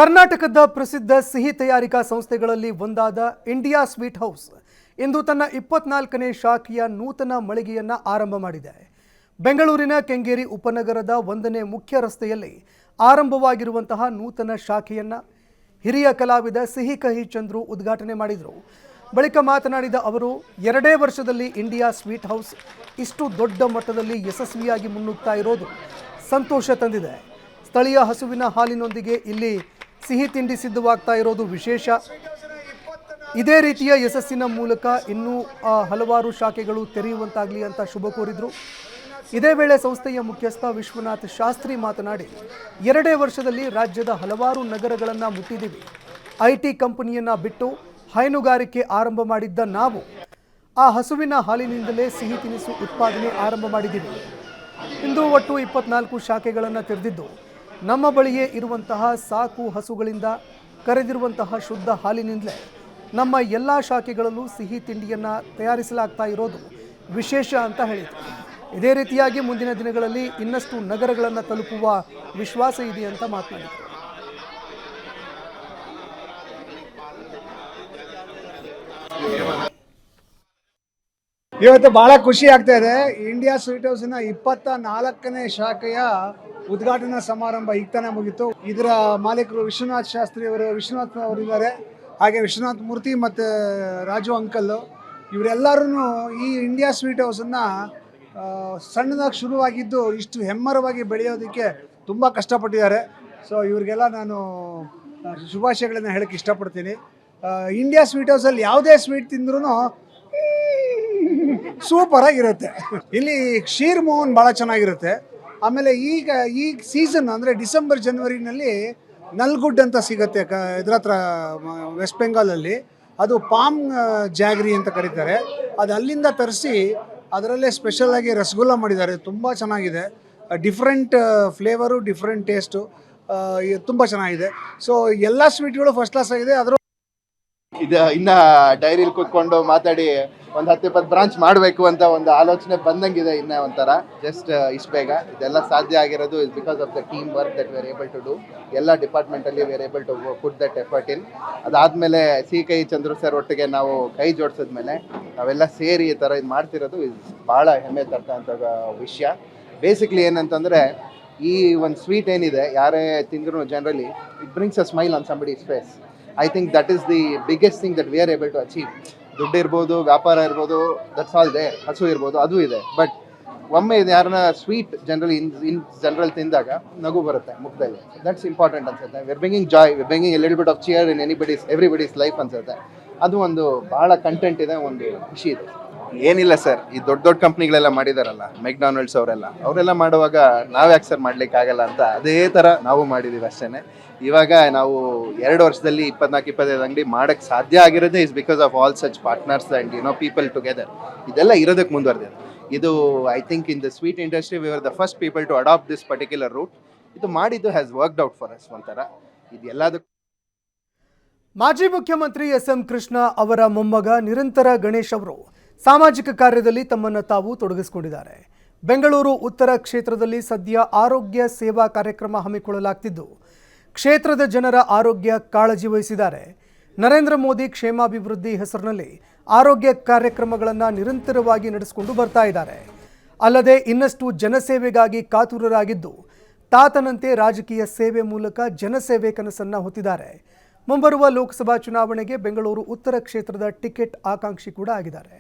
ಕರ್ನಾಟಕದ ಪ್ರಸಿದ್ಧ ಸಿಹಿ ತಯಾರಿಕಾ ಸಂಸ್ಥೆಗಳಲ್ಲಿ ಒಂದಾದ ಇಂಡಿಯಾ ಸ್ವೀಟ್ ಹೌಸ್ ಇಂದು ತನ್ನ 24ನೇ ಶಾಖೆಯ ನೂತನ ಮಳಿಗೆಯನ್ನು ಆರಂಭ ಮಾಡಿದೆ. ಬೆಂಗಳೂರಿನ ಕೆಂಗೇರಿ ಉಪನಗರದ 1ನೇ ಮುಖ್ಯ ರಸ್ತೆಯಲ್ಲಿ ಆರಂಭವಾಗಿರುವಂತಹ ನೂತನ ಶಾಖೆಯನ್ನು ಹಿರಿಯ ಕಲಾವಿದ ಸಿಹಿ ಕಹಿ ಚಂದ್ರು ಉದ್ಘಾಟನೆ ಮಾಡಿದರು. ಬಳಿಕ ಮಾತನಾಡಿದ ಅವರು 2 ವರ್ಷದಲ್ಲಿ ಇಂಡಿಯಾ ಸ್ವೀಟ್ ಹೌಸ್ ಇಷ್ಟು ದೊಡ್ಡ ಮಟ್ಟದಲ್ಲಿ ಯಶಸ್ವಿಯಾಗಿ ಮುನ್ನುಗ್ತಾ ಇರೋದು ಸಂತೋಷ ತಂದಿದೆ. ಸ್ಥಳೀಯ ಹಸುವಿನ ಹಾಲಿನೊಂದಿಗೆ ಇಲ್ಲಿ ಸಿಹಿ ತಿಂಡಿ ಸಿದ್ಧವಾಗ್ತಾ ಇರೋದು ವಿಶೇಷ. ಇದೇ ರೀತಿಯ ಯಶಸ್ಸಿನ ಮೂಲಕ ಇನ್ನೂ ಹಲವಾರು ಶಾಖೆಗಳು ತೆರೆಯುವಂತಾಗಲಿ ಅಂತ ಶುಭ ಕೋರಿದರು. ಇದೇ ವೇಳೆ ಸಂಸ್ಥೆಯ ಮುಖ್ಯಸ್ಥ ವಿಶ್ವನಾಥ್ ಶಾಸ್ತ್ರಿ ಮಾತನಾಡಿ 2 ವರ್ಷದಲ್ಲಿ ರಾಜ್ಯದ ಹಲವಾರು ನಗರಗಳನ್ನು ಮುಟ್ಟಿದ್ದೀವಿ. ಐಟಿ ಕಂಪನಿಯನ್ನು ಬಿಟ್ಟು ಹೈನುಗಾರಿಕೆ ಆರಂಭ ಮಾಡಿದ್ದ ನಾವು ಆ ಹಸುವಿನ ಹಾಲಿನಿಂದಲೇ ಸಿಹಿ ತಿನಿಸು ಉತ್ಪಾದನೆ ಆರಂಭ ಮಾಡಿದ್ದೀವಿ. ಇಂದು ಒಟ್ಟು 24 ಶಾಖೆಗಳನ್ನು ತೆರೆದಿದ್ದು ನಮ್ಮ ಬಳಿಯೇ ಇರುವಂತಹ ಸಾಕು ಹಸುಗಳಿಂದ ಕರೆದಿರುವಂತಹ ಶುದ್ಧ ಹಾಲಿನಿಂದಲೇ ನಮ್ಮ ಎಲ್ಲ ಶಾಖೆಗಳಲ್ಲೂ ಸಿಹಿ ತಿಂಡಿಯನ್ನು ತಯಾರಿಸಲಾಗ್ತಾ ಇರೋದು ವಿಶೇಷ ಅಂತ ಹೇಳಿದರು. ಇದೇ ರೀತಿಯಾಗಿ ಮುಂದಿನ ದಿನಗಳಲ್ಲಿ ಇನ್ನಷ್ಟು ನಗರಗಳನ್ನು ತಲುಪುವ ವಿಶ್ವಾಸ ಇದೆ ಅಂತ ಮಾತನಾಡಿದರು. ಇವತ್ತು ಬಹಳ ಖುಷಿ ಆಗ್ತಾ ಇದೆ. ಇಂಡಿಯಾ ಸ್ವೀಟ್ ಹೌಸ್ನ 24ನೇ ಶಾಖೆಯ ಉದ್ಘಾಟನಾ ಸಮಾರಂಭ ಈಗ ತಾನೇ ಮುಗಿತು. ಇದರ ಮಾಲೀಕರು ವಿಶ್ವನಾಥ್ ಅವರಿದ್ದಾರೆ, ಹಾಗೆ ವಿಶ್ವನಾಥ್ ಮೂರ್ತಿ ಮತ್ತು ರಾಜು ಅಂಕಲ್ ಇವರೆಲ್ಲರೂ ಈ ಇಂಡಿಯಾ ಸ್ವೀಟ್ ಹೌಸನ್ನು ಸಣ್ಣದಾಗಿ ಶುರುವಾಗಿದ್ದು ಇಷ್ಟು ಹೆಮ್ಮರವಾಗಿ ಬೆಳೆಯೋದಕ್ಕೆ ತುಂಬ ಕಷ್ಟಪಟ್ಟಿದ್ದಾರೆ. ಸೊ ಇವರಿಗೆಲ್ಲ ನಾನು ಶುಭಾಶಯಗಳನ್ನು ಹೇಳಕ್ಕೆ ಇಷ್ಟಪಡ್ತೀನಿ. ಇಂಡಿಯಾ ಸ್ವೀಟ್ ಹೌಸಲ್ಲಿ ಯಾವುದೇ ಸ್ವೀಟ್ ತಿಂದ್ರೂ ಸೂಪರ್ ಆಗಿರುತ್ತೆ. ಇಲ್ಲಿ ಕ್ಷೀರ್ ಮೋಹನ್ ಭಾಳ ಚೆನ್ನಾಗಿರುತ್ತೆ. ಆಮೇಲೆ ಈ ಸೀಸನ್ ಅಂದರೆ ಡಿಸೆಂಬರ್ ಜನವರಿನಲ್ಲಿ ನಲ್ಗುಡ್ ಅಂತ ಸಿಗುತ್ತೆ ಇದ್ರ ಹತ್ರ ವೆಸ್ಟ್ ಬೆಂಗಾಲಲ್ಲಿ. ಅದು ಪಾಮ್ ಜಾಗ್ರಿ ಅಂತ ಕರೀತಾರೆ. ಅದು ಅಲ್ಲಿಂದ ತರಿಸಿ ಅದರಲ್ಲೇ ಸ್ಪೆಷಲಾಗಿ ರಸಗುಲ್ಲ ಮಾಡಿದ್ದಾರೆ. ತುಂಬ ಚೆನ್ನಾಗಿದೆ. ಡಿಫ್ರೆಂಟ್ ಫ್ಲೇವರು, ಡಿಫ್ರೆಂಟ್ ಟೇಸ್ಟು, ತುಂಬ ಚೆನ್ನಾಗಿದೆ. ಸೊ ಎಲ್ಲ ಸ್ವೀಟ್ಗಳು ಫಸ್ಟ್ ಕ್ಲಾಸ್ ಆಗಿದೆ. ಅದರ ಇನ್ನು ಡೈರಿಲಿ ಕೂತ್ಕೊಂಡು ಮಾತಾಡಿ ಒಂದು 10-20 ಬ್ರಾಂಚ್ ಮಾಡಬೇಕು ಅಂತ ಒಂದು ಆಲೋಚನೆ ಬಂದಂಗಿದೆ. ಇನ್ನೂ ಒಂಥರ ಜಸ್ಟ್ ಇಷ್ಟು ಬೇಗ ಇದೆಲ್ಲ ಸಾಧ್ಯ ಆಗಿರೋದು is because of the team work that we are able to do. ಎಲ್ಲ ಡಿಪಾರ್ಟ್ಮೆಂಟಲ್ಲಿ we are able to put that effort in. ಅದಾದಮೇಲೆ ಸಿಹಿ ಕಹಿ ಚಂದ್ರು ಸರ್ ಒಟ್ಟಿಗೆ ನಾವು ಕೈ ಜೋಡಿಸಿದ್ಮೇಲೆ ನಾವೆಲ್ಲ ಸೇರಿ ಈ ಥರ ಇದು ಮಾಡ್ತಿರೋದು ಭಾಳ ಹೆಮ್ಮೆ ತರ್ತಂಥ ವಿಷಯ. ಬೇಸಿಕ್ಲಿ ಏನಂತಂದರೆ ಈ ಒಂದು ಸ್ವೀಟ್ ಏನಿದೆ ಯಾರೇ ತಿಂದ್ರು generally it brings a smile on somebody's face. I think that is the biggest thing that we are able to achieve. ದುಡ್ಡು ಇರ್ಬೋದು, ವ್ಯಾಪಾರ ಇರ್ಬೋದು, ದಟ್ಸ್ ಆಲ್ ದೇ. ಹಸು ಇರ್ಬೋದು, ಅದು ಇದೆ. ಬಟ್ ಒಮ್ಮೆ ಇದು ಯಾರನ್ನ ಸ್ವೀಟ್ ಜನರಲ್ ತಿಂದಾಗ ನಗು ಬರುತ್ತೆ ಮುಖದಲ್ಲಿ. ದಟ್ಸ್ ಇಂಪಾರ್ಟೆಂಟ್ ಅನ್ಸುತ್ತೆ. We are bringing Joy, we are bringing A little bit of cheer in everybody's life ಅನ್ಸುತ್ತೆ. ಅದು ಒಂದು ಭಾಳ ಕಂಟೆಂಟ್ ಇದೆ, ಒಂದು ಖುಷಿ ಇದೆ. ಏನಿಲ್ಲ ಸರ್, ಈ ದೊಡ್ಡ ಕಂಪ್ನಿಗಳೆಲ್ಲ ಮಾಡಿದಾರಲ್ಲ, ಮೆಕ್ಡಾನಲ್ಡ್ಸ್ ಅವರೆಲ್ಲ ಮಾಡುವಾಗ ನಾವು ಯಾಕೆ ಸರ್ ಮಾಡ್ಲಿಕ್ಕೆ ಆಗಲ್ಲ ಅಂತ ಅದೇ ಥರ ನಾವು ಮಾಡಿದ್ದೀವಿ ಅಷ್ಟೇ. ಇವಾಗ ನಾವು 2 ವರ್ಷದಲ್ಲಿ 24-25 ಅಂಗಡಿ ಮಾಡೋಕ್ಕೆ ಸಾಧ್ಯ ಆಗಿರೋದೇ is because of all such partners and people together. ಇದೆಲ್ಲ ಇರೋದಕ್ಕೆ ಮುಂದುವರೆದಿದೆ. ಇದು I think in the sweet industry we are the first people to adapt this particular route. ಇದು ಮಾಡಿದ್ದು has worked out for us ಒಂಥರ. ಇದು ಎಲ್ಲದಕ್ಕೂ ಮಾಜಿ ಮುಖ್ಯಮಂತ್ರಿ ಎಸ್.ಎಂ. ಕೃಷ್ಣ ಅವರ ಮೊಮ್ಮಗ ನಿರಂತರ ಗಣೇಶ್ ಅವರು ಸಾಮಾಜಿಕ ಕಾರ್ಯದಲ್ಲಿ ತಮ್ಮನ್ನು ತಾವು ತೊಡಗಿಸಿಕೊಂಡಿದ್ದಾರೆ. ಬೆಂಗಳೂರು ಉತ್ತರ ಕ್ಷೇತ್ರದಲ್ಲಿ ಸದ್ಯ ಆರೋಗ್ಯ ಸೇವಾ ಕಾರ್ಯಕ್ರಮ ಹಮ್ಮಿಕೊಳ್ಳಲಾಗ್ತಿದ್ದು ಕ್ಷೇತ್ರದ ಜನರ ಆರೋಗ್ಯ ಕಾಳಜಿ ವಹಿಸಿದ್ದಾರೆ. ನರೇಂದ್ರ ಮೋದಿ ಕ್ಷೇಮಾಭಿವೃದ್ಧಿ ಹೆಸರಿನಲ್ಲಿ ಆರೋಗ್ಯ ಕಾರ್ಯಕ್ರಮಗಳನ್ನು ನಿರಂತರವಾಗಿ ನಡೆಸಿಕೊಂಡು ಬರ್ತಾ ಇದ್ದಾರೆ. ಅಲ್ಲದೆ ಇನ್ನಷ್ಟು ಜನಸೇವೆಗಾಗಿ ಕಾತುರರಾಗಿದ್ದು ತಾತನಂತೆ ರಾಜಕೀಯ ಸೇವೆ ಮೂಲಕ ಜನಸೇವೆ ಕನಸನ್ನು ಹೊತ್ತಿದ್ದಾರೆ. ಮುಂಬರುವ ಲೋಕಸಭಾ ಚುನಾವಣೆಗೆ ಬೆಂಗಳೂರು ಉತ್ತರ ಕ್ಷೇತ್ರದ ಟಿಕೆಟ್ ಆಕಾಂಕ್ಷಿ ಕೂಡ ಆಗಿದ್ದಾರೆ.